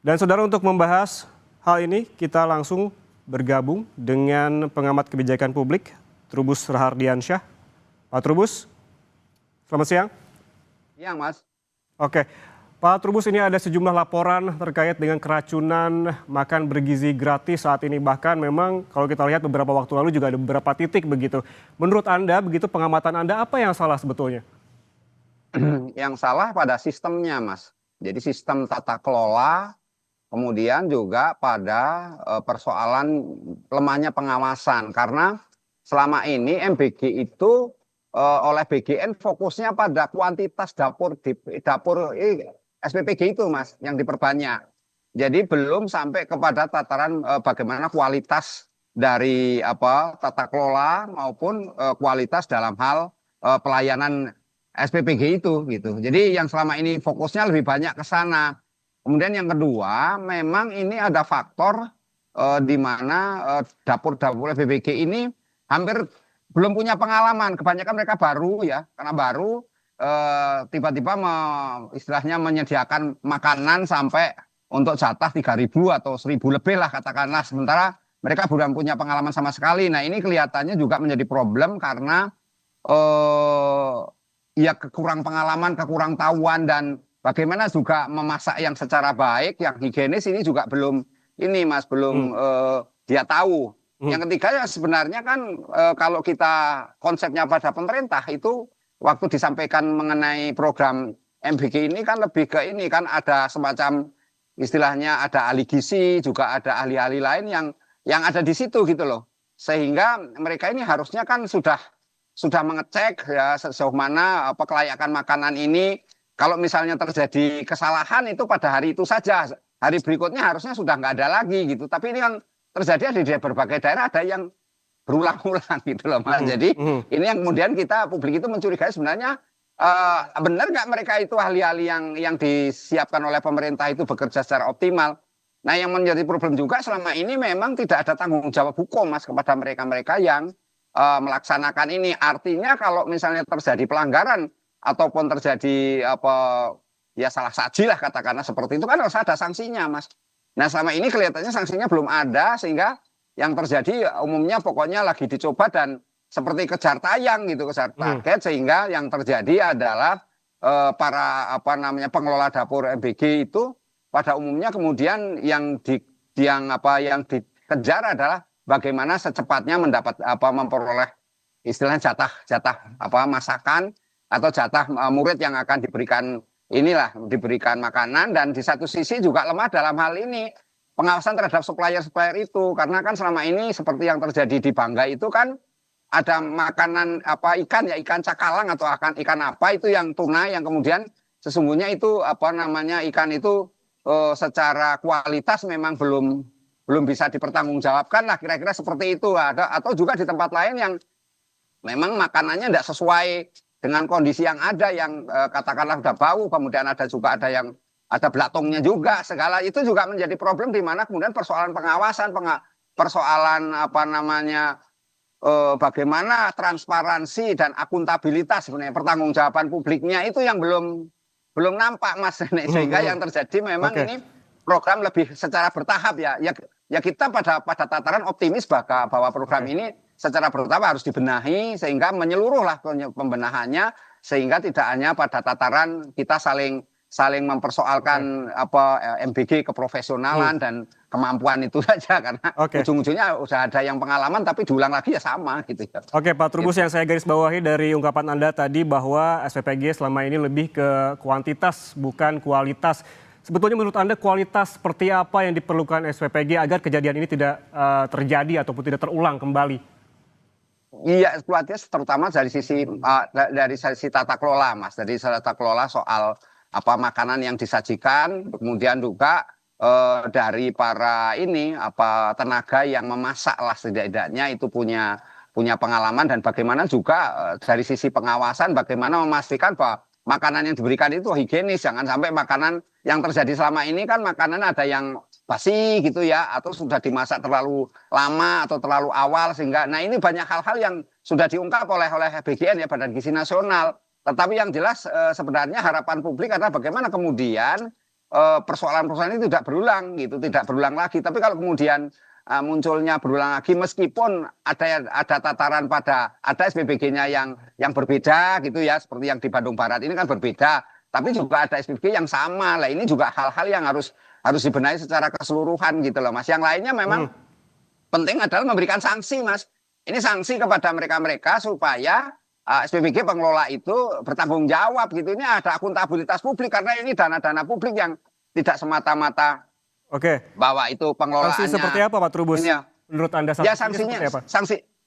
Dan saudara, untuk membahas hal ini kita langsung bergabung dengan pengamat kebijakan publik Trubus Rahardiansyah. Pak Trubus, selamat siang. Iya, Mas. Oke, Pak Trubus, ini ada sejumlah laporan terkait dengan keracunan makan bergizi gratis saat ini. Bahkan memang kalau kita lihat beberapa waktu lalu juga ada beberapa titik begitu. Menurut Anda, begitu pengamatan Anda, apa yang salah sebetulnya? Yang salah pada sistemnya, Mas. Jadi sistem tata kelola, kemudian juga pada persoalan lemahnya pengawasan. Karena selama ini MBG itu oleh BGN fokusnya pada kuantitas dapur SPPG itu, Mas, yang diperbanyak. Jadi belum sampai kepada tataran bagaimana kualitas dari tata kelola maupun kualitas dalam hal pelayanan SPPG itu gitu. Jadi yang selama ini fokusnya lebih banyak ke sana. Kemudian yang kedua, memang ini ada faktor di mana dapur-dapur SPPG ini hampir belum punya pengalaman. Kebanyakan mereka baru ya, karena baru tiba-tiba istilahnya menyediakan makanan sampai untuk jatah 3.000 atau 1.000 lebih lah katakanlah. Sementara mereka belum punya pengalaman sama sekali. Nah ini kelihatannya juga menjadi problem karena ya kekurang pengalaman, kekurang tahuan, dan bagaimana juga memasak yang secara baik, yang higienis ini juga belum ini, Mas, belum dia tahu. Yang ketiga ya sebenarnya kan kalau kita konsepnya pada pemerintah itu waktu disampaikan mengenai program MBG ini kan lebih ke ini kan ada semacam istilahnya ada ahli gizi, juga ada ahli-ahli lain yang ada di situ gitu loh. Sehingga mereka ini harusnya kan sudah mengecek ya sejauh mana kelayakan makanan ini. Kalau misalnya terjadi kesalahan itu pada hari itu saja, hari berikutnya harusnya sudah nggak ada lagi gitu. Tapi ini yang terjadi di berbagai daerah ada yang berulang-ulang gitu loh, Mas. Jadi ini yang kemudian kita publik itu mencurigai sebenarnya benar nggak mereka itu ahli-ahli yang disiapkan oleh pemerintah itu bekerja secara optimal. Nah yang menjadi problem juga selama ini memang tidak ada tanggung jawab hukum, Mas, kepada mereka-mereka yang melaksanakan ini. Artinya kalau misalnya terjadi pelanggaran ataupun terjadi ya salah saji lah katakanlah seperti itu kan harus ada sanksinya, Mas. Nah selama ini kelihatannya sanksinya belum ada sehingga yang terjadi umumnya pokoknya lagi dicoba dan seperti kejar tayang gitu, kejar target, sehingga yang terjadi adalah para pengelola dapur MBG itu pada umumnya kemudian yang dikejar adalah bagaimana secepatnya memperoleh istilahnya jatah masakan atau jatah murid yang akan diberikan makanan. Dan di satu sisi juga lemah dalam hal ini pengawasan terhadap supplier itu, karena kan selama ini seperti yang terjadi di Bangga itu kan ada makanan ikan cakalang atau ikan apa itu yang tuna yang kemudian sesungguhnya itu ikan itu secara kualitas memang belum bisa dipertanggungjawabkan lah, kira-kira seperti itu. Atau juga di tempat lain yang memang makanannya tidak sesuai dengan kondisi yang ada, yang katakanlah udah bau, kemudian ada yang ada belatungnya juga, segala itu juga menjadi problem di mana kemudian persoalan pengawasan, persoalan bagaimana transparansi dan akuntabilitas sebenarnya pertanggungjawaban publiknya itu yang belum nampak, Mas. Sehingga yang terjadi memang ini program lebih secara bertahap ya kita pada tataran optimis bahwa program ini secara bertahap harus dibenahi sehingga menyeluruhlah pembenahannya, sehingga tidak hanya pada tataran kita saling mempersoalkan MBG keprofesionalan dan kemampuan itu saja, karena ujung-ujungnya udah ada yang pengalaman tapi diulang lagi ya sama gitu ya. Oke, Pak Trubus, yang saya garis bawahi dari ungkapan Anda tadi bahwa SPPG selama ini lebih ke kuantitas bukan kualitas. Sebetulnya menurut Anda kualitas seperti apa yang diperlukan SPPG agar kejadian ini tidak terjadi ataupun tidak terulang kembali? Iya, kualitas terutama dari sisi tata kelola, Mas. Dari tata kelola soal makanan yang disajikan, kemudian juga dari para tenaga yang memasak lah, setidaknya itu punya pengalaman, dan bagaimana juga dari sisi pengawasan bagaimana memastikan bahwa makanan yang diberikan itu higienis. Jangan sampai makanan yang terjadi selama ini kan makanan ada yang basi gitu ya, atau sudah dimasak terlalu lama atau terlalu awal, sehingga ini banyak hal-hal yang sudah diungkap oleh BGN ya, Badan Gizi Nasional. Tetapi yang jelas sebenarnya harapan publik adalah bagaimana kemudian persoalan-persoalan itu tidak berulang gitu, tidak berulang lagi. Tapi kalau kemudian munculnya berulang lagi, meskipun ada tataran pada ada SPBG-nya yang berbeda gitu ya, seperti yang di Bandung Barat ini kan berbeda, tapi juga ada SPBG yang sama. Lah ini juga hal-hal yang harus dibenahi secara keseluruhan gitu loh, Mas. Yang lainnya memang penting adalah memberikan sanksi, Mas. Ini sanksi kepada mereka-mereka supaya SPBG pengelola itu bertanggung jawab gitu. Ini ada akuntabilitas publik karena ini dana-dana publik yang tidak semata-mata bahwa itu pengelolaannya. Sanksi seperti apa Pak Trubus? Ini ya. Menurut Anda Ya sanksinya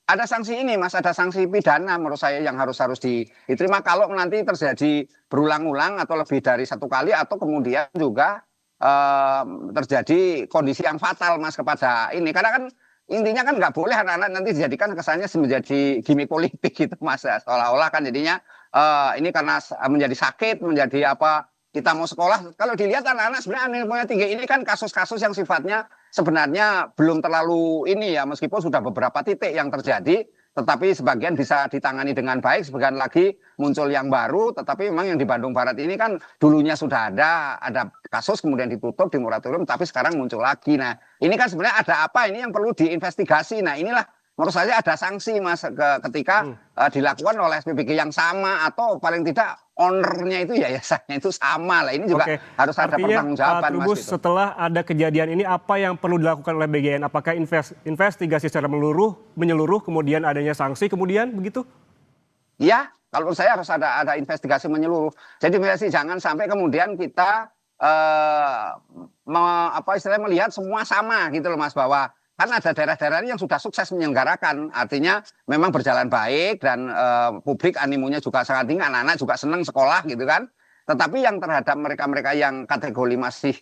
ada sanksi ini, Mas, ada sanksi pidana menurut saya yang harus diterima kalau nanti terjadi berulang-ulang atau lebih dari satu kali atau kemudian juga terjadi kondisi yang fatal, Mas, kepada ini. Karena kan intinya kan nggak boleh anak-anak nanti dijadikan kesannya menjadi gimmick politik gitu, Mas. Seolah-olah kan jadinya ini karena menjadi sakit, menjadi apa, kita mau sekolah. Kalau dilihat anak-anak sebenarnya anemia tinggi ini kan kasus-kasus yang sifatnya sebenarnya belum terlalu ini ya, meskipun sudah beberapa titik yang terjadi, tetapi sebagian bisa ditangani dengan baik, sebagian lagi muncul yang baru. Tetapi memang yang di Bandung Barat ini kan dulunya sudah ada kasus kemudian ditutup di moratorium, tapi sekarang muncul lagi. Nah ini kan sebenarnya ada apa ini yang perlu diinvestigasi. Nah inilah menurut saya ada sanksi, Mas, ketika dilakukan oleh SPBG yang sama atau paling tidak ownernya itu yayasannya itu sama lah. Ini juga harus ada pertanggungjawaban, Mas. Trubus, gitu. Setelah ada kejadian ini apa yang perlu dilakukan oleh BGN? Apakah investigasi secara menyeluruh, kemudian adanya sanksi, kemudian begitu? Iya, kalau menurut saya harus ada investigasi menyeluruh. Jadi jangan sampai kemudian kita istilahnya melihat semua sama gitu loh, Mas, bahwa kan ada daerah-daerah yang sudah sukses menyelenggarakan, artinya memang berjalan baik dan publik animonya juga sangat tinggi, anak-anak juga senang sekolah gitu kan. Tetapi yang terhadap mereka-mereka yang kategori masih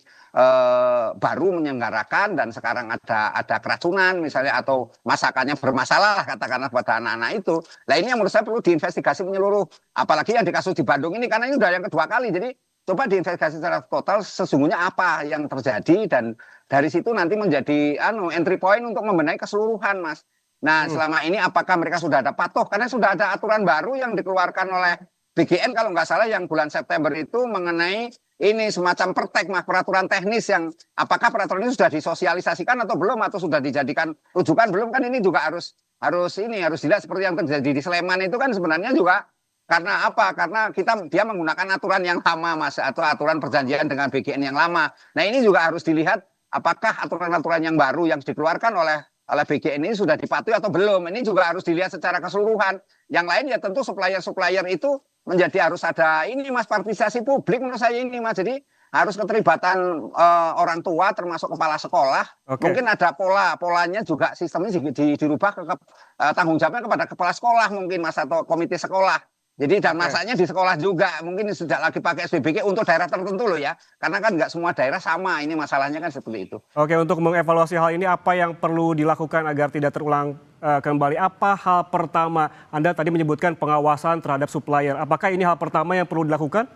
baru menyelenggarakan dan sekarang ada keracunan misalnya atau masakannya bermasalah katakanlah pada anak-anak itu. Nah ini yang menurut saya perlu diinvestigasi menyeluruh. Apalagi yang di kasus di Bandung ini karena ini sudah yang kedua kali. Jadi coba diinvestigasi secara total sesungguhnya apa yang terjadi dan dari situ nanti menjadi entry point untuk membenahi keseluruhan, Mas. Nah, selama ini apakah mereka sudah ada patuh? Karena sudah ada aturan baru yang dikeluarkan oleh BGN kalau nggak salah yang bulan September itu mengenai ini semacam pertek, Mas, peraturan teknis yang apakah peraturan ini sudah disosialisasikan atau belum atau sudah dijadikan rujukan belum, kan ini juga harus dilihat seperti yang terjadi di Sleman itu kan sebenarnya juga karena apa? Karena dia menggunakan aturan yang lama, Mas, atau aturan perjanjian dengan BGN yang lama. Nah, ini juga harus dilihat apakah aturan-aturan yang baru yang dikeluarkan oleh BGN ini sudah dipatuhi atau belum. Ini juga harus dilihat secara keseluruhan. Yang lain ya tentu supplier-supplier itu menjadi harus ada ini, Mas, partisipasi publik menurut saya ini, Mas. Jadi harus keterlibatan orang tua termasuk kepala sekolah. Mungkin ada polanya juga sistemnya dirubah tanggung jawabnya kepada kepala sekolah mungkin, Mas, atau komite sekolah. Jadi dan masanya di sekolah juga mungkin sudah lagi pakai SPBG untuk daerah tertentu loh ya. Karena kan nggak semua daerah sama, ini masalahnya kan seperti itu. Oke, untuk mengevaluasi hal ini apa yang perlu dilakukan agar tidak terulang kembali? Apa hal pertama? Anda tadi menyebutkan pengawasan terhadap supplier. Apakah ini hal pertama yang perlu dilakukan?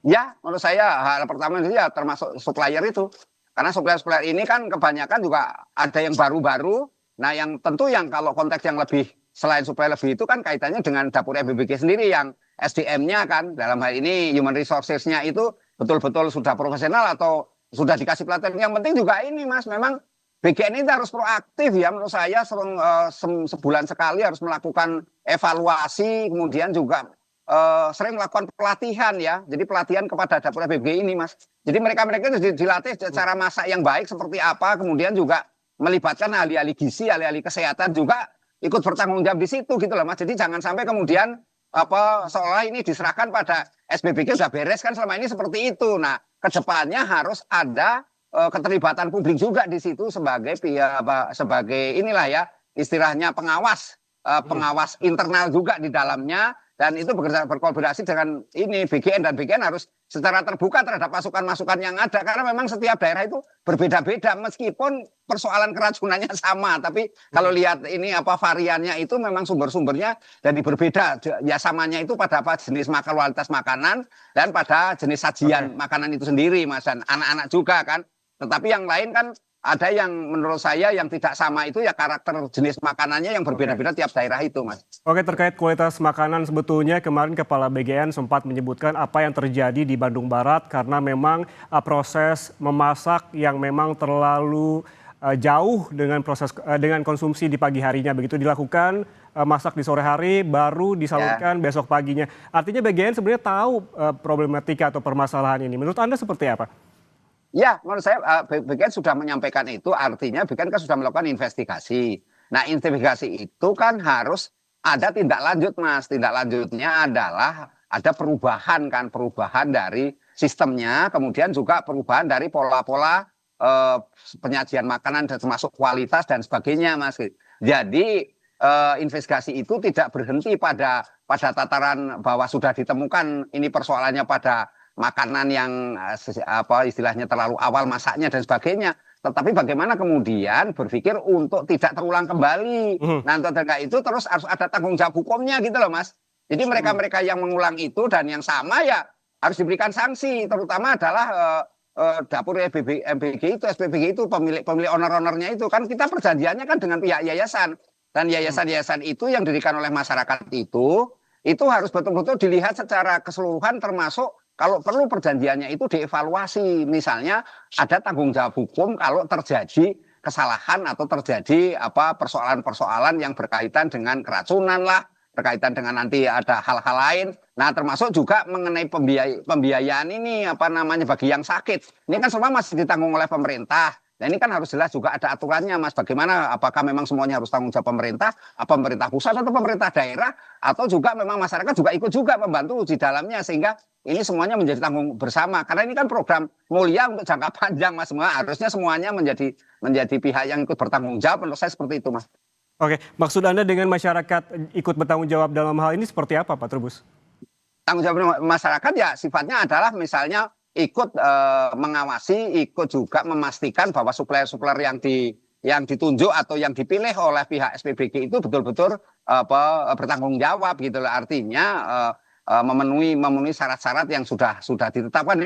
Ya, menurut saya hal pertama itu ya termasuk supplier itu. Karena supplier ini kan kebanyakan juga ada yang baru-baru. Nah yang tentu yang kalau konteks yang lebih selain supplier lebih itu kan kaitannya dengan dapur SPBG sendiri yang SDM-nya kan dalam hal ini human resources-nya itu betul-betul sudah profesional atau sudah dikasih pelatihan. Yang penting juga ini, Mas, memang BGN ini harus proaktif ya menurut saya sebulan sekali harus melakukan evaluasi kemudian juga sering melakukan pelatihan ya. Jadi pelatihan kepada dapur SPBG ini, Mas. Jadi mereka-mereka itu dilatih cara masak yang baik seperti apa, kemudian juga melibatkan ahli-ahli gizi, ahli-ahli kesehatan juga ikut bertanggung jawab di situ gitu loh, Mas. Jadi jangan sampai kemudian seolah ini diserahkan pada SPBG sudah beres kan selama ini seperti itu. Nah, kedepannya harus ada keterlibatan publik juga di situ sebagai inilah ya istilahnya pengawas internal juga di dalamnya. Dan itu berkolaborasi dengan ini BGN dan BGN harus secara terbuka terhadap masukan-masukan yang ada karena memang setiap daerah itu berbeda-beda meskipun persoalan keracunannya sama tapi kalau lihat ini variannya itu memang sumber-sumbernya jadi berbeda ya samanya itu pada jenis kualitas makanan dan pada jenis sajian makanan itu sendiri, Mas, dan anak-anak juga kan. Tetapi yang lain kan ada yang menurut saya yang tidak sama itu ya karakter jenis makanannya yang berbeda-beda tiap daerah itu, Mas. Oke, terkait kualitas makanan sebetulnya kemarin Kepala BGN sempat menyebutkan apa yang terjadi di Bandung Barat karena memang proses memasak yang memang terlalu jauh dengan dengan konsumsi di pagi harinya, begitu dilakukan masak di sore hari baru disalurkan besok paginya. Artinya BGN sebenarnya tahu problematika atau permasalahan ini. Menurut Anda seperti apa? Ya, menurut saya BGN sudah menyampaikan itu, artinya BGN kan sudah melakukan investigasi. Nah, investigasi itu kan harus ada tindak lanjut, Mas. Tindak lanjutnya adalah ada perubahan kan, perubahan dari sistemnya, kemudian juga perubahan dari pola-pola penyajian makanan dan termasuk kualitas dan sebagainya, Mas. Jadi investigasi itu tidak berhenti pada tataran bahwa sudah ditemukan ini persoalannya pada makanan yang apa istilahnya terlalu awal masaknya dan sebagainya. Tetapi bagaimana kemudian berpikir untuk tidak terulang kembali. Nah, untuk itu terus harus ada tanggung jawab hukumnya gitu loh, Mas. Jadi mereka-mereka yang mengulang itu dan yang sama ya harus diberikan sanksi. Terutama adalah dapur MBG itu, SPBG itu, pemilik owner-ownernya itu. Kan kita perjanjiannya kan dengan pihak yayasan. Dan yayasan-yayasan itu yang didirikan oleh masyarakat itu harus betul-betul dilihat secara keseluruhan termasuk kalau perlu perjanjiannya itu dievaluasi. Misalnya ada tanggung jawab hukum kalau terjadi kesalahan atau terjadi persoalan-persoalan yang berkaitan dengan keracunan lah, berkaitan dengan nanti ada hal-hal lain. Nah, termasuk juga mengenai pembiayaan ini bagi yang sakit. Ini kan semua masih ditanggung oleh pemerintah. Nah, ini kan harus jelas juga ada aturannya, Mas. Bagaimana, apakah memang semuanya harus tanggung jawab pemerintah, pemerintah pusat atau pemerintah daerah, atau juga memang masyarakat juga ikut juga membantu di dalamnya, sehingga ini semuanya menjadi tanggung bersama. Karena ini kan program mulia untuk jangka panjang, Mas. Harusnya semuanya menjadi pihak yang ikut bertanggung jawab. Menurut saya seperti itu, Mas. Oke, maksud Anda dengan masyarakat ikut bertanggung jawab dalam hal ini seperti apa, Pak Trubus? Tanggung jawab masyarakat ya sifatnya adalah misalnya ikut mengawasi, ikut juga memastikan bahwa supplier-supplier yang ditunjuk atau yang dipilih oleh pihak SPBG itu betul-betul bertanggung jawab gitu loh. Artinya memenuhi syarat-syarat yang sudah ditetapkan.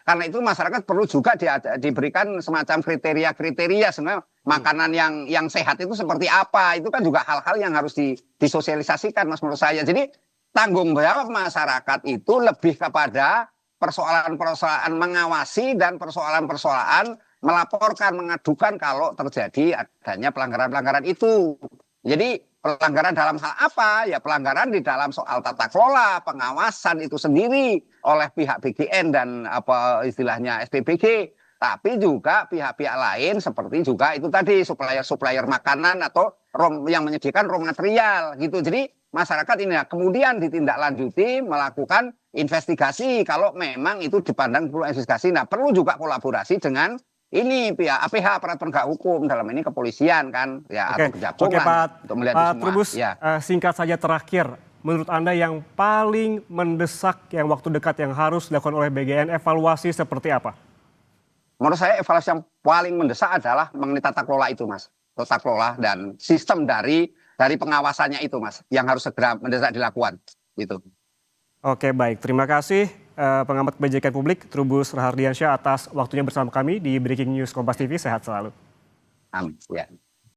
Karena itu masyarakat perlu juga diberikan semacam kriteria-kriteria sebenarnya makanan yang sehat itu seperti apa. Itu kan juga hal-hal yang harus disosialisasikan, Mas, menurut saya. Jadi tanggung jawab masyarakat itu lebih kepada persoalan-persoalan mengawasi dan persoalan-persoalan melaporkan, mengadukan kalau terjadi adanya pelanggaran-pelanggaran itu. Jadi pelanggaran dalam hal apa? Ya pelanggaran di dalam soal tata kelola, pengawasan itu sendiri oleh pihak BGN dan istilahnya SPBG. Tapi juga pihak-pihak lain seperti juga itu tadi supplier-supplier makanan atau yang menyediakan raw material gitu. Jadi masyarakat ini kemudian ditindaklanjuti melakukan investigasi kalau memang itu dipandang perlu investigasi. Nah, perlu juga kolaborasi dengan ini pihak APH, aparat penegak hukum, dalam ini kepolisian kan ya. Atau kejaksaan untuk melihat Pak Trubus, singkat saja terakhir, menurut Anda yang paling mendesak yang waktu dekat yang harus dilakukan oleh BGN evaluasi seperti apa? Menurut saya evaluasi yang paling mendesak adalah mengenai tata kelola itu, Mas. Tata kelola dan sistem dari pengawasannya itu, Mas, yang harus segera mendesak dilakukan gitu. Oke, baik. Terima kasih pengamat kebijakan publik Trubus Rahardiansyah atas waktunya bersama kami di Breaking News Kompas TV. Sehat selalu. Amin. Ya.